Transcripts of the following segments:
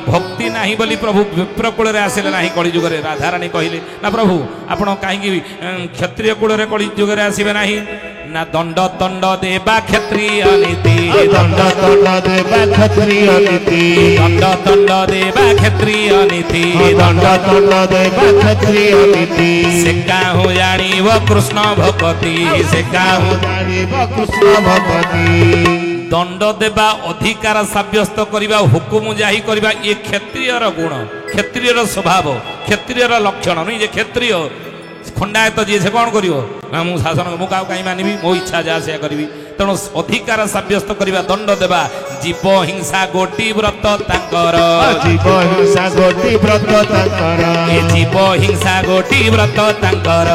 भक्ति नाही बोली प्रभु विप्र कूल आसिले ना कली जुगे राधाराणी कहले ना प्रभु आपण कहीं क्षत्रिय कूल कली जुगे आसबे ना ना दंड दंड देवा क्षत्रिय नीति दंड दंड देवा क्षत्रिय नीति दंड दंड देवा क्षत्रिय नीति दंड दंड देवा क्षत्रिय नीति से काहू जानिब कृष्ण भक्ति से काहू जानिब कृष्ण भक्ति दंड देवा अधिकार सब्यस्त करवा हुकुम जाहि करवा ये क्षत्रियर गुण क्षत्रियर स्वभाव क्षत्रियर लक्षण नहीं जे क्षत्रिय खंडायत जी से कौन कर मु शासन मु कहीं मानवी मो इच्छा जहाँ से करी तेणु अधिकार सब्यस्त करवा दंड देवा जीव हिंसा गोटी व्रत तांकर जीव हिंसा गोटी व्रत तांकर ए जीव हिंसा गोटी व्रत तांकर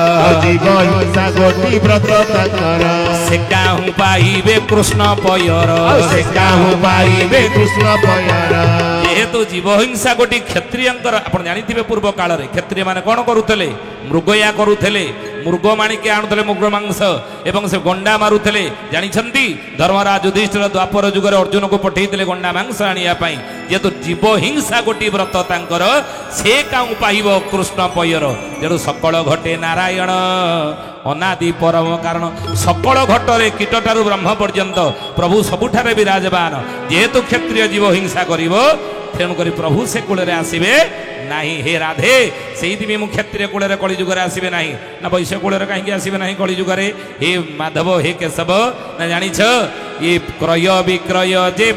जीव हिंसा गोटी व्रत तांकर से काहू पाइबे कृष्ण पयर से काहू पाइबे कृष्ण पयर जेहेतु जीव हिंसा गोटी क्षत्रिय आप जानी पूर्व काल में क्षत्रिय माने कौन करुले मृगया करुले मृग माणिके आणुले मृग मांस एवं से गंडा मारुले जानी धर्मराज युधिष्ठिर द्वापर जुगर अर्जुन को पठेते गंडा मांस आने जेहेतु जीव हिंसा गोटी व्रत तांकर से काऊ पाइब कृष्ण पयर तेणु सकल घटे नारायण अनादि परम कारण सकल घटरे कीट ठारू ब्रह्म पर्यंत प्रभु सबुठारे विराजमान जेहेतु क्षत्रिय जीव हिंसा करिवो तेणुक प्रभु से कूल आसबे नहीं हे राधे से मु क्षत्रिय कूल कली जुगे आसबे ना ना वैश्य कूल कहीं आसबे ना कली जुगे हे माधव हे केशव ना जानिछ ये क्रय विक्रय जे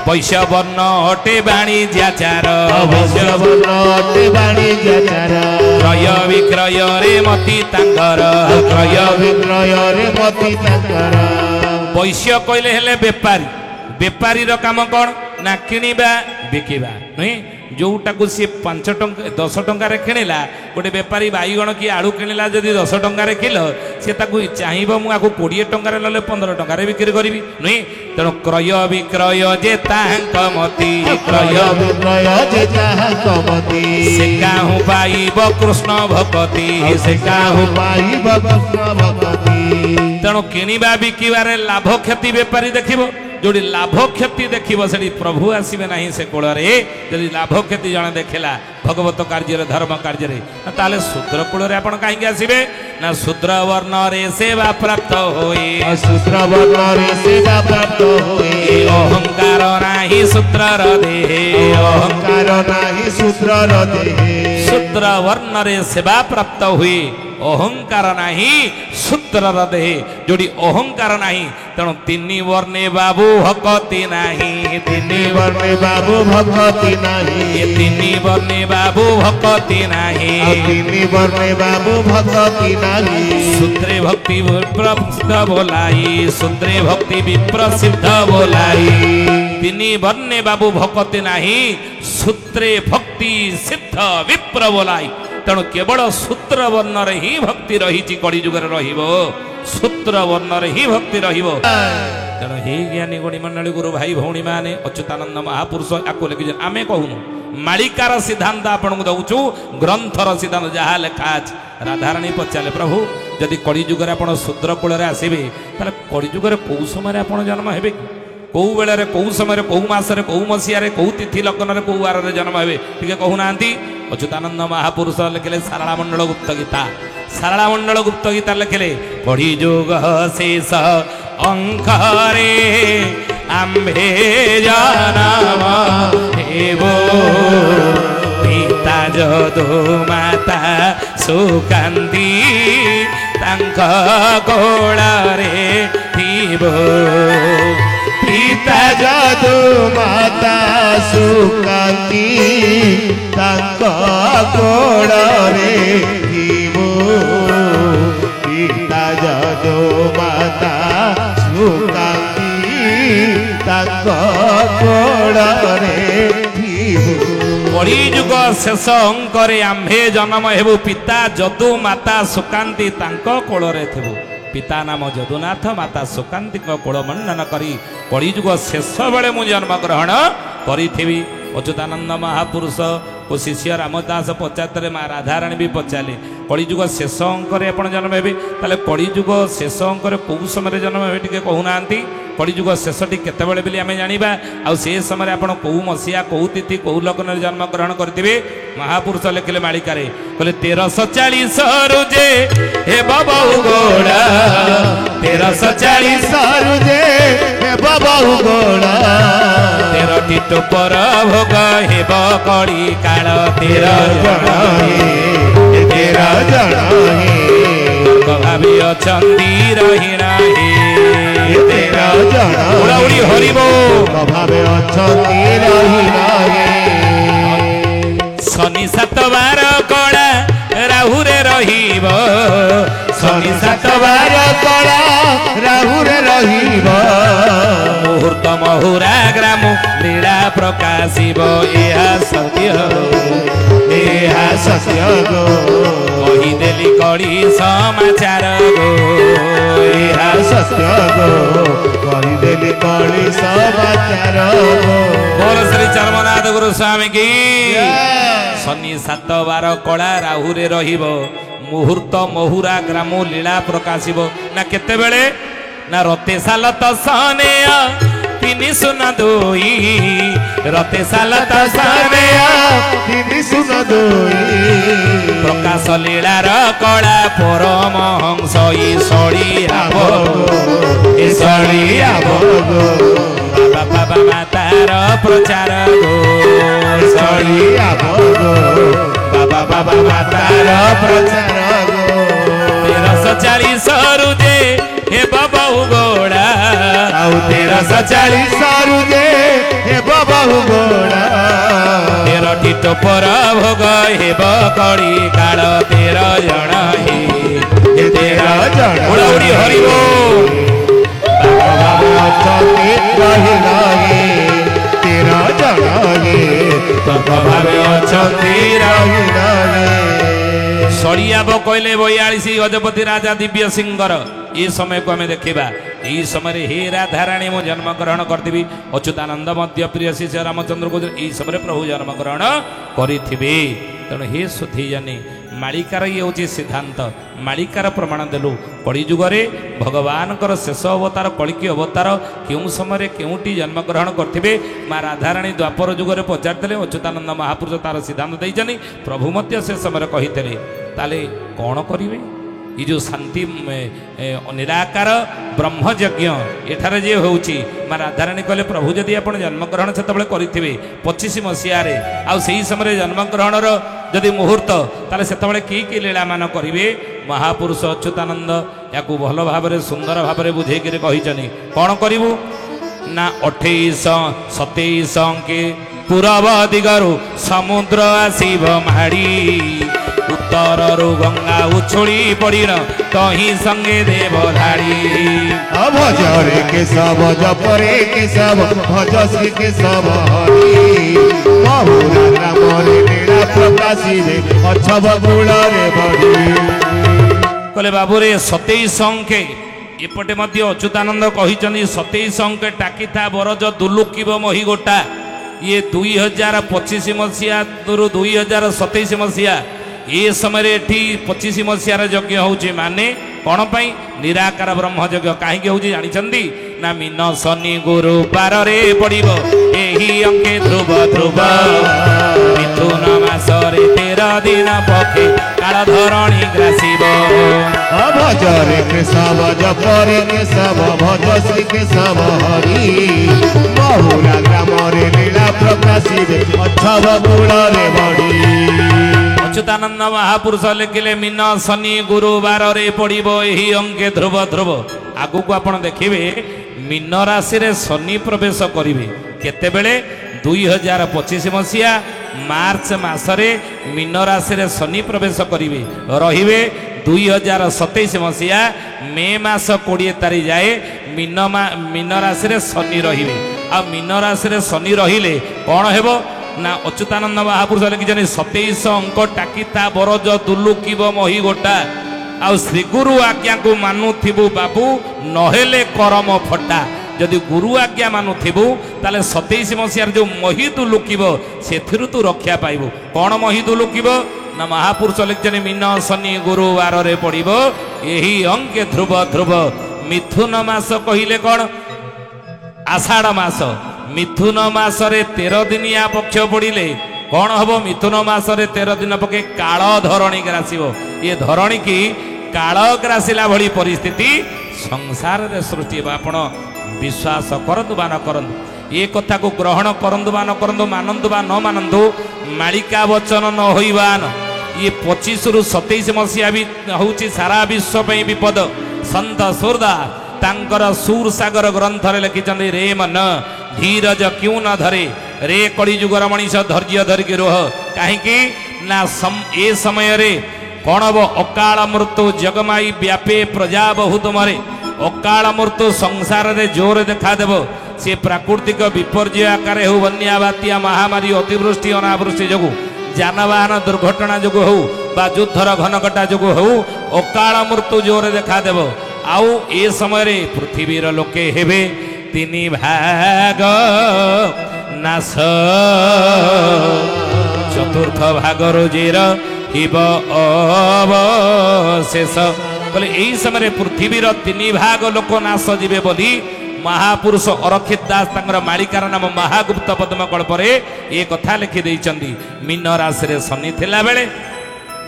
वैश्य वर्ण हटे वाणिज्याचार वैश्य वर्ण हटे वाणिज्याचार क्रय विक्रय रे मति तांकर क्रय विक्रय रे मति तांकर वैश्य कहले हेले बेपारी बेपारी रो काम कौन ना किनिबा बिकिबा नहीं जोटा को सी 5 टंका 10 टंकार किणिला गोटे बेपारी बाईगण कि आलू किणिला जदि 10 टंकार किलो सी चाहिए मुझे 20 टंकार ना 15 टंकार बिक्री करी नहीं तेणु क्रय विक्रय जे मती क्रय विक्रय जे मती से काहू पाइब कृष्ण भक्ति से काहू पाइब कृष्ण भक्ति तेणु किणवा बिकिबारे लाभ क्षति बेपारी देखिबो जोड़ी लाभ क्षति देखिब से प्रभु आसबे ना से कूल जदि लाभ क्षति जड़े देखला भगवत कार्य धर्म कार्य ताले शूद्र कूल कहीं आसबे ना शूद्र वर्ण रे सेवा प्राप्त होए शूद्र वर्ण रे सेवा प्राप्त होए अहंकार नाही शूद्र देहे अहंकार नाही शूद्र देहे शूद्र वर्ण रे सेवा प्राप्त हुए अहंकार नाही शूद्र देहे जोड़ी अहंकार नाही तेणु 3 वर्णे बाबू भक्ति नाही 3 वर्णे बाबू भक्ति नाही 3 वर्णे बाबू भक्ति नाही 3 वर्णे बाबू भक्ति नाही शूद्रे भक्ति प्रसिद्ध बोलाई शूद्रे भक्ति विप्रसिद्ध बोलाई 3 वर्णे बाबू भक्ति नाही शूद्रे भक्ति सिद्ध विप्र बोलाई तेणु केवल शूद्र वर्ण रे ही भक्ति रही कली जुगे शूद्र वर्ण रे ही भक्ति तेणु हे ज्ञानी गुणी मंडली गुरु भाई भौणी माने अच्युतानंद महापुरुष आपको लिखि आमे कहूनु मालिकार सिद्धांत आपन को दउचु ग्रंथर सिद्धांत जहा लेखा अछि राधाराणी पचारे प्रभु जदि कली जुगे आप शूद्र कूल आसबे ताले कली जुगे कौ समय आप जन्म हेबे कौ बेले कौ समय कौ मसरे कौ मसीह कौ तिथि लग्न कौ वार जन्म हे टे कहूना अच्युतानंद महापुरुष लिखिले सारला मंडल गुप्त गीता सारला मंडल गुप्त गीता लिखिले कली जुग शेष अंकरे आंबे जन्म हेबो पिता जदु माता सुकांती तांक कोଳରେ थिबो पिता जदु माता सुकांती तांक कोଳରେ थिबो पिता जदु माता सुकांती तांक कोଳରେ थिबो कली जुग शेष अंकरे आम्भे जन्म हेबु पिता जदु माता सुकांती तांको कोଳରେ थिबु पिता नाम जदुनाथ माता सुकांती को कोळ मंडन करी कली जुग शेष बेले मु जन्म ग्रहण करिथिबि अच्युतानंद महापुरुष ओ शिष्य रामदास पचारे माँ राधाराणी भी पचारे कलिजुग शेष अंकरे आप जन्म हे ताले कलिजुग शेष अंकरे कौ समय जन्म हे टे कहूना कलिजुग शेषटी केतबेले बोली आम जाना आउ से समय आप कौ मसीहा कौ तिथि कौ लग्न जन्म ग्रहण करेंगे महापुरुष लिखिले मालिकारे कहले 1340 रुजे हे बहु गोड़ा 1340 रुजे हे बहु गोड़ा 13टी टोपर भोग हेब कड़ी काल 13 जन भावी अछंती रही नाही 13 जन उड़ी हरिबो भावे अछंती रही नाही शनि 7 बार कड़ा राहुरे रहिब शनि 7 बार कड़ा राहुरे रहिब मुहूर्त महुरा ग्राम लीला प्रकाशिब एहा सत्य गो कहीदेली कड़ी समाचार गो एहा सत्य गो कहीदेली कड़ी समाचार गो बोल श्री चर्मनाथ गुरु स्वामी की शनि 7 बार कड़ा राहुरे रहिब मुहूर्त महुरा ग्राम लीला प्रकाशिब ना केते बेले ना रते साल तो सने 3 सुन 2 रते साल तो सने 3 सुन 2 प्रकाश लीलार कड़ा परम हंस ईशड़िया बाबा बाबा मातार प्रचार गो ईशड़िया बाबा बाबा मातार प्रचार गो 1340 रुजे हे बहु गोड़ा 1340 रुजे हे बहु गोड़ा 13टी टोपर भोग हेब कड़ी काल 13 जन हे 13 जन उड़ी हरिबो अछंती रही नाही 13 जन भावे अछंती रही नाही सड़ियाब कहले 42 गजपति राजा दिव्य सिंहर ये समय को आम देखा यही समय हे राधाराणी मो जन्म ग्रहण करी अच्युतानंद मध्य प्रिय शिष्य रामचंद्र को यही समय प्रभु जन्म ग्रहण करें तेणु हे सुधीजनी मालिकार ये हूँ सिद्धांत मालिकार प्रमाण देलु कलिजुगे भगवान शेष अवतार कलिकी अवतार क्यों समय क्योंटी जन्म ग्रहण करते माँ राधाराणी द्वापर जुगे पचारे अच्युतानंद महापुरुष तार सिद्धांत देते प्रभु मध्य से समय कही ताले कौन करेंगे ये जो शांति निराकार ब्रह्मयज्ञ एठारे जे होउची माँ राधाराणी कहले प्रभु जदि आप जन्म ग्रहण से करें 25 मसीह आई समय जन्म ग्रहण जदि मुहूर्त ताले से कि लीला मान करेंगे महापुरुष अच्युतानंद या भल भाव सुंदर भाव बुझे कही कौन करूँ ना 28 27 अंके पूरब दिगरु समुद्र आसीब माड़ी उत्तर गंगा उछुड़ी पड़ीन तही संगे देव धाड़ी भजरे के सब जपरे के सब भज श्री के सब हरि बहुरा ग्राम रे लीला प्रकाशिबे अछब गुण रे बड़ी कहले बाबू रे 27 अंके एपटे मध्य अच्युतानंद कही 27 अंके टाकिथा बरज दुलुकिब मही गोटा ये 2025 मसीहा 2027 मसीहा ये समय 25 मसीहार यज्ञ होउची माने कौन पाई निराकार ब्रह्म यज्ञ कहीं होउची जानिछंदी ना मीन शनि गुरु पार रे पड़िबो एही अंके ध्रुव ध्रुव मिथुन मासरे 13 दिन पखे काल धरणी ग्रासिबो भजरे के सब जपरे के सब भज श्री के सब हरि बहुरा ग्राम रे लीला प्रकाशिबे अछब गुण रे बड़ी अच्युतानंद महापुरुष लिखिले मीन शनि गुरुवार रे पड़िबो एही अंके ध्रुव ध्रुव आगु को आपण देखिबे मीन राशि रे शनि प्रवेश करिवे केतेबेले 2025 मसीहा मार्च मासरे मीन राशि रे शनि प्रवेश करिवे रहिबे 2027 मसीहा मे मास 20 तारीख जाए मीन राशि रे शनि रहिबे आ मीन राशि रे शनि रहिले कौन हेबो ନା ଅଚ୍ୟୁତାନନ୍ଦ ମହାପୁରୁଷ ଲେଖିଛନ୍ତି 27 ଅଙ୍କ ଟାକିତା ବରଜ ଦୁଲୁକିବ ମହି ଗୋଟା ଆଉ ଶ୍ରୀଗୁରୁ ଆଜ୍ଞାକୁ ମାନୁଥିବୁ ବାବୁ ନହେଲେ କରମ ଫଟା। ଯଦି ଗୁରୁ ଆଜ୍ଞା ମାନୁଥିବୁ ତାହେଲେ 27 ମସିହାରେ ଯେଉଁ ମହିଦୁ ଲୁକିବ ସେଥିରୁ ତୁ ରକ୍ଷା ପାଇବୁ। କ'ଣ ମହିଦୁ ଲୁକିବ ନା ମହାପୁରୁଷ ଲେଖିଛନ୍ତି ମୀନ ଶନି ଗୁରୁବାରରେ ପଡ଼ିବ ଏହି ଅଙ୍କେ ଧ୍ରୁବ ଧ୍ରୁବ। ମିଥୁନ ମାସ କହିଲେ କ'ଣ? ଆଷାଢ଼ ମାସ। ମିଥୁନ ମାସରେ 13 ଦିନିଆ ପକ୍ଷ ପଡ଼ିଲେ କ'ଣ ହବ? ମିଥୁନ ମାସରେ 13 ଦିନ ପକେ କାଳ ଧରଣୀ ଗ୍ରାସିବ। ଏ ଧରଣୀ କି କାଳ ଗ୍ରାସିଲା ଭଳି ପରିସ୍ଥିତି ସଂସାରରେ ସୃଷ୍ଟି ହେବ। ଆପଣ ବିଶ୍ୱାସ କରନ୍ତୁ ବା ନ କରନ୍ତୁ, ଏ କଥାକୁ ଗ୍ରହଣ କରନ୍ତୁ ବା ନ କରନ୍ତୁ, ମାନନ୍ତୁ ବା ନ ମାନନ୍ତୁ, ମାଳିକା ବଚନ ନ ହୋଇବାନ। ଇଏ 25ରୁ 27 ମସିହା ବି ହେଉଛି ସାରା ବିଶ୍ୱ ପାଇଁ ବିପଦ। ସନ୍ଥ ସୁରଦା ତାଙ୍କର ସୁର ସାଗର ଗ୍ରନ୍ଥରେ ଲେଖିଛନ୍ତି ରେ ମନ ଧୀରଜ କ୍ୟୁ ନ ଧରେ ରେ କଳିଯୁଗର ମଣିଷ ଧୈର୍ଯ୍ୟ ଧରିକି ରୁହ। କାହିଁକି ନା ଏ ସମୟରେ କ'ଣ ହବ? ଅକାଳ ମୃତ୍ୟୁ ଜଗମାଇ ବ୍ୟାପେ ପ୍ରଜା ବହୁତ ମରେ। ଅକାଳ ମୃତ୍ୟୁ ସଂସାରରେ ଜୋରରେ ଦେଖାଦେବ। ସେ ପ୍ରାକୃତିକ ବିପର୍ଯ୍ୟୟ ଆକାରରେ ହେଉ, ବନ୍ୟା ବାତ୍ୟା ମହାମାରୀ ଅତିବୃଷ୍ଟି ଅନାବୃଷ୍ଟି ଯୋଗୁଁ, ଯାନବାହନ ଦୁର୍ଘଟଣା ଯୋଗୁଁ ହେଉ ବା ଯୁଦ୍ଧର ଘନଘଟା ଯୋଗୁଁ ହେଉ, ଅକାଳ ମୃତ୍ୟୁ ଜୋରରେ ଦେଖାଦେବ। ଆଉ ଏ ସମୟରେ ପୃଥିବୀର ଲୋକେ ହେବେ 3 ଭାଗ ନାଶ, ଚତୁର୍ଥ ଭାଗରୁ ଜେର ହିବ ଅବଶେଷ। ବୋଲେ ଏହି ସମୟରେ ପୃଥିବୀର 3 ଭାଗ ଲୋକ ନାଶ ଯିବେ ବୋଲି ମହାପୁରୁଷ ଅରକ୍ଷିତ ଦାସ ତାଙ୍କର ମାଳିକାର ନାମ ମହାଗୁପ୍ତ ପଦ୍ମକଳ୍ପରେ ଏ କଥା ଲେଖି ଦେଇଛନ୍ତି। ମୀନ ରାଶିରେ ଶନି ଥିଲାବେଳେ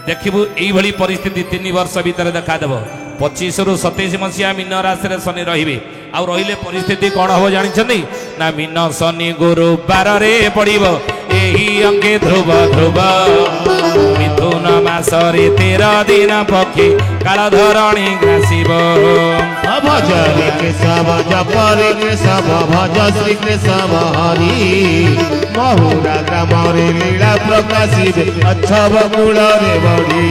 ଦେଖିବୁ ଏଇଭଳି ପରିସ୍ଥିତି 3 ବର୍ଷ ଭିତରେ ଦେଖାଦେବ। 25ରୁ 27 ମସିହା ମୀନ ରାଶିରେ ଶନି ରହିବେ। ଆଉ ରହିଲେ ପରିସ୍ଥିତି କ'ଣ ହବ ଜାଣିଛନ୍ତି? ନା ମୀନ ଶନି ଗୁରୁବାରରେ ପଡ଼ିବ ଏହି ଅଙ୍କେ ଧ୍ରୁବ ଧ୍ରୁବ। ମିଥୁନ ମାସରେ 13 ଦିନ ପକ୍ଷେ କାଳ ଧରଣୀ ଗ୍ରାସିବ। भज रे केशव जप रे केशव भज श्री केशव हरि महुरा ग्राम रे लीला प्रकाशिबे अक्षव कूल रे बड़ी।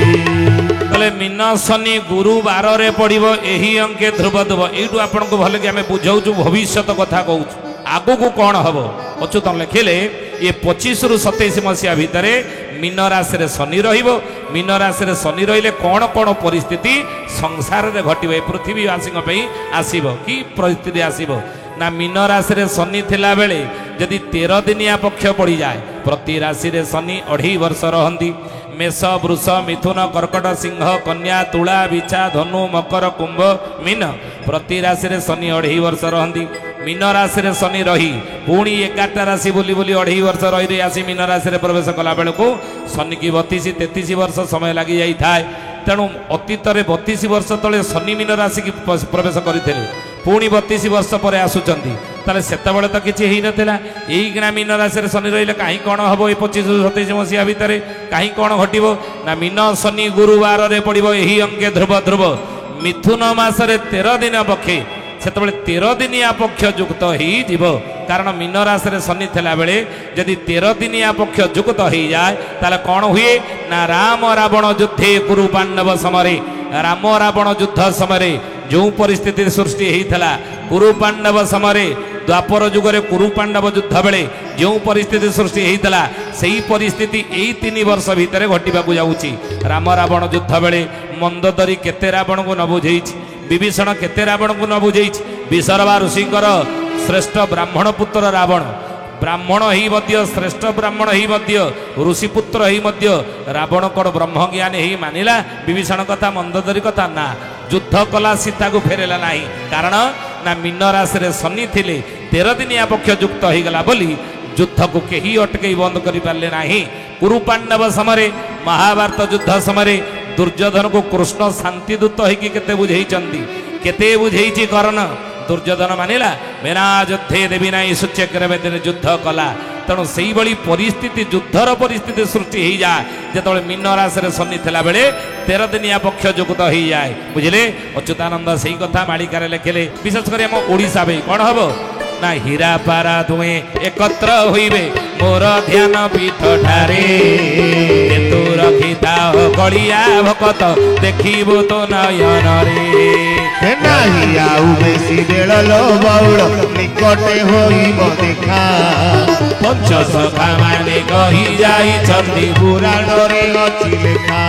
बोले मीन शनि गुरुबारे पड़िब एही अंके ध्रुव ध्रुव। एइटु आपनको भले कि आमे बुझाउछु भविष्यत कथा कहूछु, आगु कौन हम? अच्युतन लिखिले ये 25ରୁ 27 मसीहा भितर मीन राशि रे शनि रहिबो। मीन राशि रे शनि रहिले कौन कौन परिस्थिति संसार रे घटिबो, ए पृथ्वीवासी आसीबो कि परिस्थिति आसीबो ना? मीन राशि रे शनि थिला बेले यदि 13 दिनिया पक्ष पड़ी जाए, प्रति राशि रे शनि 2.5 वर्ष रहंती। मेष वृष मिथुन कर्कट सिंह कन्या तुला बिछा धनु मकर कुंभ मीन प्रति राशि रे शनि 2.5 वर्ष रहंती। मीन राशि रे शनि रही पुणी 11टा राशि बुली बुली 2.5 वर्ष रही आसी मीन राशि रे प्रवेश कला बेलू शनि की 32-33 वर्ष समय लगी जाई थाए। तेणु अतीत 32 वर्ष तले शनि मीन राशि की प्रवेश करते पुणी 32 वर्ष पर आसुचंती, ताले सेतबेले तो किछि हेई नथिला। एई ग्ना मीन राशि रे शनि रहिले काहे कोन हबो? ए 25-27 मसिया भितर काहे कोन घटिबो ना? मीन शनि गुरुवार रे पड़िबो एही अंके ध्रुव ध्रुव। मिथुन मासरे 13 दिन पक्षे सेतबेले 13 दिनिया पक्ष युक्त ही जीव, कारण मीन राशि रे शनि थिला बेले यदि 13 दिनिया पक्ष युक्त हो जाए ताले कौन हुए ना? राम रावण युद्धे कुरु पांडव समरे। राम रावण युद्ध समय जो परिस्थिति सृष्टि होता कुरु पांडव समय द्वापर जुगरे कुरु पांडव युद्ध बेले जो परिस्थिति सृष्टि होता से परिस्थिति यही 3 वर्ष भितर घटवा जाऊँगी। राम रावण युद्ध बेले मंदोदरी केते रावण को न बुझे, विभीषण केते रावण को न बुझे। विशर्वा ऋषिंकर श्रेष्ठ ब्राह्मण पुत्र रावण, ब्राह्मण ही मध्य श्रेष्ठ ब्राह्मण ही मध्य ऋषिपुत्र ही मध्य रावण कौन ब्रह्मज्ञानी ही मानिला विभीषण कथा मंदोदरी कथा ना? युद्ध कला सीता को फेरेला नहीं, कारण ना मीन राशि रे शनि थिले 13 दिनिया पक्ष युक्त हो गला बोली युद्ध को केही अटकई बंद करि पारले नाही। कुरु पांडव समय महाभारत युद्ध समय दुर्योधन को कृष्ण शांति दूत होइकि केते बुझेइचंती, केते बुझेइची कर्ण। दुर्योधन मानिला मेरा युद्धे देवी नाई सूच्यग्र दिन युद्ध कला। तेणु से परिस्थिति युद्धर परिस्थिति सृष्टि हो जाए जो मीन राशि रे शनि थिला बेले 13 दिनिया पक्ष युक्त हो जाए। बुझिले? अच्युतानंद से कथा मालिकार लिखिले। विशेषकर आम ओडिशा भाई कौन हम ନା ହୀରା ପାରା ଦୁହେଁ ଏକତ୍ର ହୋଇବେ ମୋର ଧ୍ୟାନ ପୀଠ ଠାରେ ତୁ ରଖିଥାଅ କଳିଆ ଭକତ ଦେଖିବ ତ ନୟନରେ ନାହିଁ ଆଉ ବେଶୀ ବେଳ ଲୋ ବଉଳ ନିକଟେ ହୋଇବ ଦେଖା ପଞ୍ଚସଖା ମାନେ କହି ଯାଇଛନ୍ତି ପୁରାଣରେ ଅଛି ଲେଖା।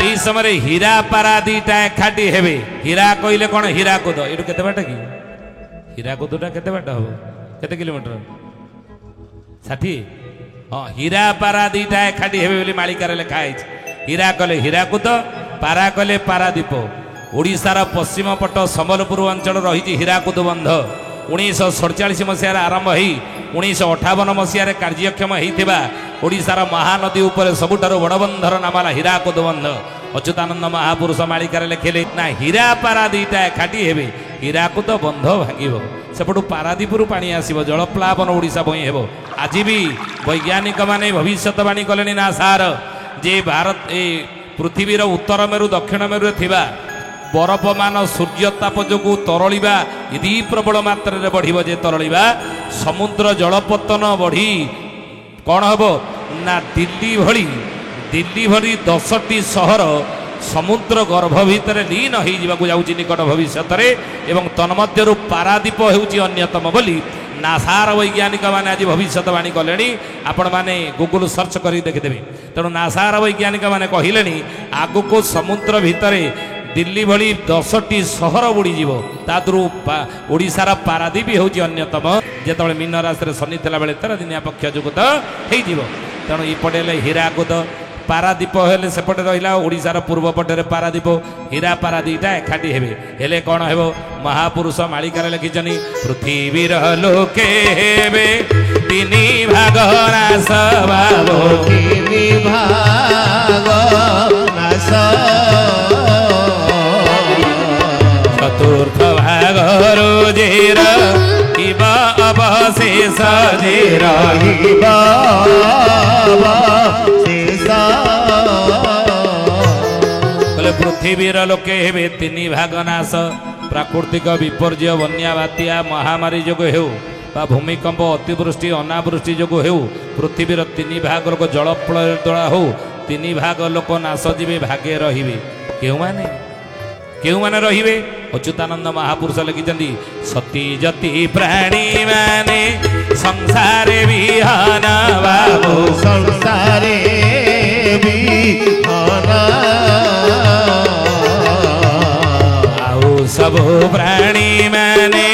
এই সময় হীরা পারা দুইটা একাঠি হেবে হীরা কইলে কোন হীরাকুদ এটু কেতে বাট কি হীরাকুদটা কেতে বাট হব কেতে কিলোমিটার 60 হ্যাঁ হীরা পারা দুইটা একাঠি হেবে বলি মালিকারে লেখা হয়েছে হীরা কলে হীরাকুদ পারা কলে পারাদীপ ওড়িশার পশ্চিম পট সম্বলপুর অঞ্চল রয়েছে হীরাকুদ বন্ধ 1947 মସିହାରେ ଆରମ୍ଭ ହୋଇ 1958 ମସିହାରେ କାର୍ଯ୍ୟକ୍ଷମ ହୋଇଥିବା ଓଡ଼ିଶାର ମହାନଦୀ ଉପରେ ସବୁଠାରୁ ବଡ଼ ବନ୍ଧର ନାମ ହେଲା ହୀରାକୁଦ ବନ୍ଧ। ଅଚ୍ୟୁତାନନ୍ଦ ମହାପୁରୁଷ ମାଳିକାରେ ଲେଖିଲେ ନା ହୀରା ପାରା ଦୁଇଟା ଏକାଠି ହେବେ ହୀରାକୁଦ ବନ୍ଧ ଭାଙ୍ଗିବ ସେପଟୁ ପାରାଦୀପରୁ ପାଣି ଆସିବ ଜଳପ୍ଲାବନ ଓଡ଼ିଶା ଭଇଁ ହେବ। ଆଜି ବି ବୈଜ୍ଞାନିକମାନେ ଭବିଷ୍ୟତବାଣୀ କଲେଣି ନାସାର ଯେ ଭାରତ ଏ ପୃଥିବୀର ଉତ୍ତର ମେରୁ ଦକ୍ଷିଣ ମେରୁରେ ଥିବା ବରଫମାନ ସୂର୍ଯ୍ୟତାପ ଯୋଗୁଁ ତରଳିବା ଇଦି ପ୍ରବଳ ମାତ୍ରାରେ ବଢ଼ିବ ଯେ ତରଳିବା ସମୁଦ୍ର ଜଳପତନ ବଢ଼ି କ'ଣ ହେବ ନା ଦିଲ୍ଲୀ ଭଳି 10ଟି ସହର ସମୁଦ୍ର ଗର୍ଭ ଭିତରେ ଲୀନ ହୋଇଯିବାକୁ ଯାଉଛି ନିକଟ ଭବିଷ୍ୟତରେ ଏବଂ ତନ୍ମଧ୍ୟରୁ ପାରାଦୀପ ହେଉଛି ଅନ୍ୟତମ ବୋଲି ନାସାର ବୈଜ୍ଞାନିକମାନେ ଆଜି ଭବିଷ୍ୟତବାଣୀ କଲେଣି। ଆପଣମାନେ ଗୁଗୁଲ ସର୍ଚ୍ଚ କରି ଦେଖିଦେବେ। ତେଣୁ ନାସାର ବୈଜ୍ଞାନିକମାନେ କହିଲେଣି ଆଗକୁ ସମୁଦ୍ର ଭିତରେ ଦିଲ୍ଲୀ ଭଳି 10ଟି ସହର ବୁଡ଼ିଯିବ ତା ଦେହରୁ ଓଡ଼ିଶାର ପାରାଦୀପ ହେଉଛି ଅନ୍ୟତମ। ଯେତେବେଳେ ମୀନ ରାଶିରେ ଶନି ଥିଲାବେଳେ 13 ଦିନିଆ ପକ୍ଷ ଯୁକ୍ତ ହେଇଯିବ। ତେଣୁ ଏପଟେ ହେଲେ ହୀରାକୁଦ ପାରାଦୀପ ହେଲେ ସେପଟେ ରହିଲା ଓଡ଼ିଶାର ପୂର୍ବ ପଟରେ ପାରାଦୀପ ହୀରା ପାରା ଦୁଇଟା ଏକାଠି ହେବେ ହେଲେ କ'ଣ ହେବ ମହାପୁରୁଷ ମାଳିକାରେ ଲେଖିଛନ୍ତି ପୃଥିବୀର ଲୋକେ ହେବେ 3 ଭାଗ ନାଶ ଭାବ 3 ଭାଗ ନାଶ ଚତୁର୍ଥ ଭାଗ ରୋଜେର କିବା ଅବଶେଷ ଯେ ରହିବ କହିଲେ ପୃଥିବୀର ଲୋକେ ହେବେ 3 ଭାଗ ନାଶ ପ୍ରାକୃତିକ ବିପର୍ଯ୍ୟୟ ବନ୍ୟା ବାତ୍ୟା ମହାମାରୀ ଯୋଗୁଁ ହେଉ ବା ଭୂମିକମ୍ପ ଅତିବୃଷ୍ଟି ଅନାବୃଷ୍ଟି ଯୋଗୁଁ ହେଉ ପୃଥିବୀର 3 ଭାଗ ଲୋକ ଜଳପ୍ରଳୟ ଦ୍ୱାରା ହେଉ 3 ଭାଗ ଲୋକ ନାଶ ଯିବେ ଭାଗେ ରହିବେ କେଉଁମାନେ ରହିବେ ଅଚ୍ୟୁତାନନ୍ଦ ମହାପୁରୁଷ ଲେଖିଛନ୍ତି ସତୀ ଯତି ପ୍ରାଣୀ ମାନେ ସଂସାରେ ବିହନ ବାବୁ ସଂସାରେ ବିହନ ଆଉ ସବୁ ପ୍ରାଣୀ ମାନେ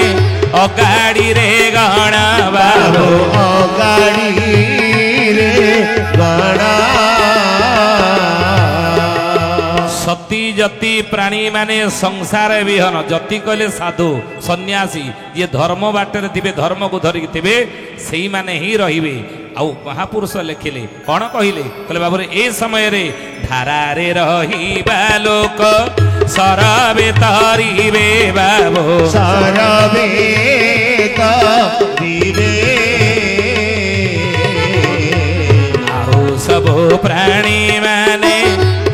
ଅଗାଡ଼ିରେ ଗଣ ବାବୁ ଅଗାଡ଼ିରେ ଗଣ ସତୀ ଯତି ପ୍ରାଣୀ ମାନେ ସଂସାର ବିହନ ଯତି କହିଲେ ସାଧୁ ସନ୍ନ୍ୟାସୀ ଯିଏ ଧର୍ମ ବାଟରେ ଥିବେ ଧର୍ମକୁ ଧରିକି ଥିବେ ସେଇମାନେ ହିଁ ରହିବେ। ଆଉ ମହାପୁରୁଷ ଲେଖିଲେ କ'ଣ କହିଲେ କହିଲେ ବାବୁରେ ଏ ସମୟରେ ଧାରାରେ ରହିବା ଲୋକ ସରବେ ତରିବେ ବାବୁ ସରବେ ତରିବେ ଆଉ ସବୁ ପ୍ରାଣୀ ମାନେ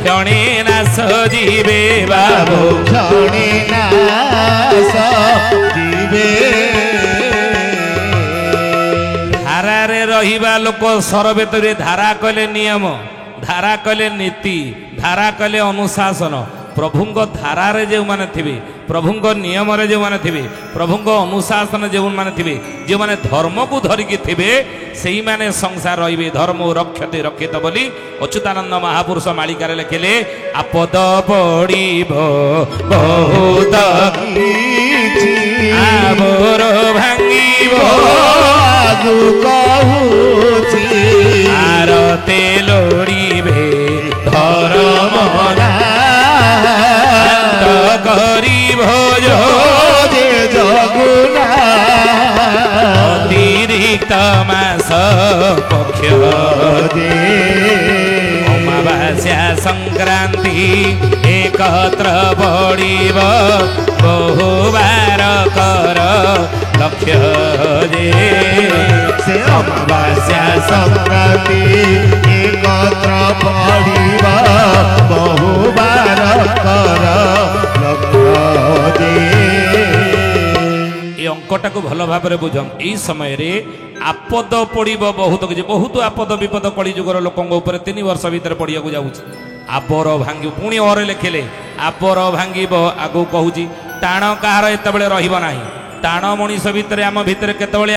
କ୍ଷଣେ ନାଶ ଯିବେ ବାବୁ କ୍ଷଣେ ନାଶ ଯିବେ ଧାରାରେ ରହିବା ଲୋକ ସରବେତରେ ଧାରା କଲେ ନିୟମ ଧାରା କଲେ ନୀତି ଧାରା କଲେ ଅନୁଶାସନ ପ୍ରଭୁଙ୍କ ଧାରାରେ ଯେଉଁମାନେ ଥିବେ ପ୍ରଭୁଙ୍କ ନିୟମରେ ଯେଉଁମାନେ ଥିବେ ପ୍ରଭୁଙ୍କ ଅନୁଶାସନ ଯେଉଁମାନେ ଥିବେ ଯେଉଁମାନେ ଧର୍ମକୁ ଧରିକି ଥିବେ ସେଇମାନେ ସଂସାର ରହିବେ ଧର୍ମ ରକ୍ଷତେ ରକ୍ଷିତ ବୋଲି ଅଚ୍ୟୁତାନନ୍ଦ ମହାପୁରୁଷ ମାଳିକାରେ ଲେଖିଲେ ଆପଦ ପଡ଼ିବ ବହୁତ ଆବର ଭାଙ୍ଗିବ ଆଗୁ କହୁଛି ଆରତେ ଲୋଡ଼ିବେ ଧର୍ମ କରିବ ଯେ ଜଗୁନା ଅତିରିକ୍ତ ମାସ ପକ୍ଷ ଅମାବାସ୍ୟା ସଂକ୍ରାନ୍ତି ଏକତ୍ର ପଡ଼ିବ ବହୁବାର କର ଲକ୍ଷ୍ୟ ଯେ ସେ ଅମାବାସ୍ୟା ସଂକ୍ରାନ୍ତି ଏକତ୍ର ପଡ଼ିବ ବହୁବାର କର ଲକ୍ଷ୍ୟ ଯେ ଏ ଅଙ୍କ ବାକ୍ୟଟାକୁ ଭଲ ଭାବରେ ବୁଝ। ଏଇ ସମୟରେ ଆପଦ ପଡ଼ିବ ବହୁତ କିଛି, ବହୁତ ଆପଦ ବିପଦ କଳିଯୁଗର ଲୋକଙ୍କ ଉପରେ 3 ବର୍ଷ ଭିତରେ ପଡ଼ିବାକୁ ଯାଉଛି। ଆବର ଭାଙ୍ଗିବ, ପୁଣି ଅରେ ଲେଖିଲେ ଆବର ଭାଙ୍ଗିବ। ଆଗକୁ କହୁଛି ଟାଣ କାହାର ଏତେବେଳେ ରହିବ ନାହିଁ। ଟାଣ ମଣିଷ ଭିତରେ ଆମ ଭିତରେ କେତେବେଳେ